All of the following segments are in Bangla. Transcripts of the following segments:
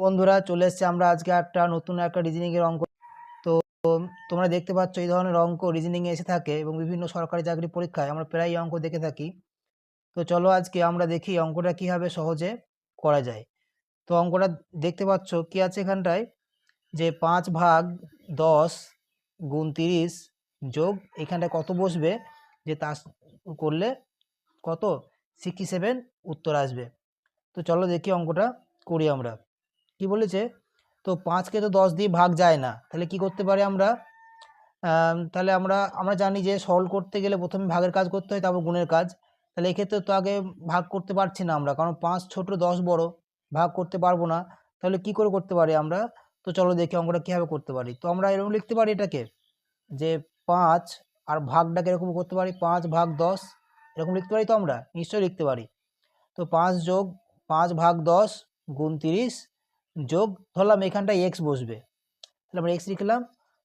বন্ধুরা, চলে এসেছি আমরা আজকে নতুন একটা রিজনিং এর অঙ্ক। তো তোমরা দেখতে পাচ্ছ এই ধরনের অঙ্ক রিজনিং এ এসে থাকে এবং বিভিন্ন সরকারি চাকরি পরীক্ষায় আমরা প্রায় অঙ্ক দেখে থাকি। তো চলো আজকে আমরা দেখি অঙ্কটা কিভাবে সহজে করা যায়। তো অঙ্কটা দেখতে পাচ্ছ কি আছে এখানটায়, যে 5/10 গুণ 30 যোগ এখানটায় কত বসবে, যে তা করলে কত 67 উত্তর আসবে। তো চলো দেখি অঙ্কটা করি আমরা। কি বলেছে, তো 5কে তো 10 দিয়ে ভাগ যায় না, তাহলে কি করতে পারি আমরা? তাহলে আমরা আমরা জানি যে সরল করতে গেলে প্রথমে ভাগের কাজ করতে হয়, তারপর গুণের কাজ। তাহলে এক্ষেত্রে তো আগে ভাগ করতে পারছি না আমরা, কারণ 5 ছোট 10 বড়, ভাগ করতে পারবো না। তাহলে কি করে করতে পারি আমরা? তো চলো দেখি অঙ্কটা কীভাবে করতে পারি। তো আমরা এরকম লিখতে পারি এটাকে, যে 5 আর ভাগটাকে এরকম করতে পারি, 5/10 এরকম লিখতে পারি। তো আমরা নিশ্চয়ই লিখতে পারি। তো 5 যোগ 5/10 গুণ 30 যোগ ধরলাম এখানটায় এক্স বসবে, তাহলে আমরা এক্স লিখলাম,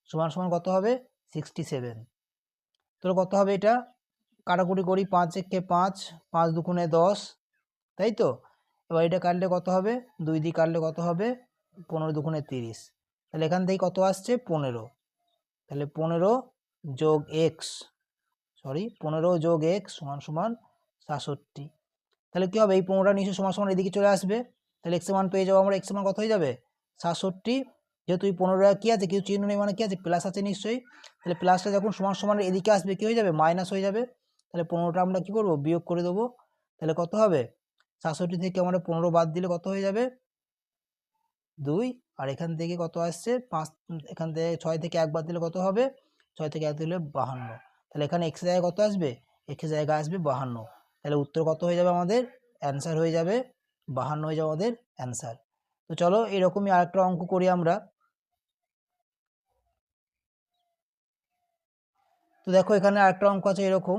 সমান সমান কত হবে 67। তো কত হবে এটা, কাটাকুটি করি, 5 একে 5, 5 দুগুণে 10, তাই তো। এবার এটা কাটলে কত হবে, 2 দিয়ে কাটলে কত হবে, 15 দুগুণে 30। তাহলে এখান থেকে কত আসছে 15। তাহলে 15 যোগ এক্স, 15 যোগ এক্স সমান সমান 67। তাহলে কী হবে, এই 15টা নিশ্চয়ই সমান সমান এদিকে চলে আসবে। তাহলে এক্স এর মান পেয়ে যাবো আমরা, এক্স এর মান কত হয়ে যাবে 67। যেহেতু এই 15টা কী আছে, কিছু চিহ্ন নেই, মানে কী আছে, প্লাস আছে নিশ্চয়ই। তাহলে প্লাসটা যখন সমান সমান এদিকে আসবে কী হয়ে যাবে, মাইনাস হয়ে যাবে। তাহলে 15টা আমরা কী করবো, বিয়োগ করে দেবো। তাহলে কত হবে, 67 থেকে আমরা 15 বাদ দিলে কত হয়ে যাবে 2। আর এখান থেকে কত আসছে 5, এখান থেকে 6 থেকে 1 বাদ দিলে কত হবে, 6 থেকে 1 দিলে 52। তাহলে এখানে এক্স জায়গায় কত আসবে, এক্স জায়গায় আসবে 52। তাহলে উত্তর কত হয়ে যাবে আমাদের, অ্যান্সার হয়ে যাবে 52 হয়ে যাবে আমাদের অ্যান্সার। তো চলো এরকমই আরেকটা অঙ্ক করি আমরা। তো দেখো এখানে আরেকটা অঙ্ক আছে এরকম।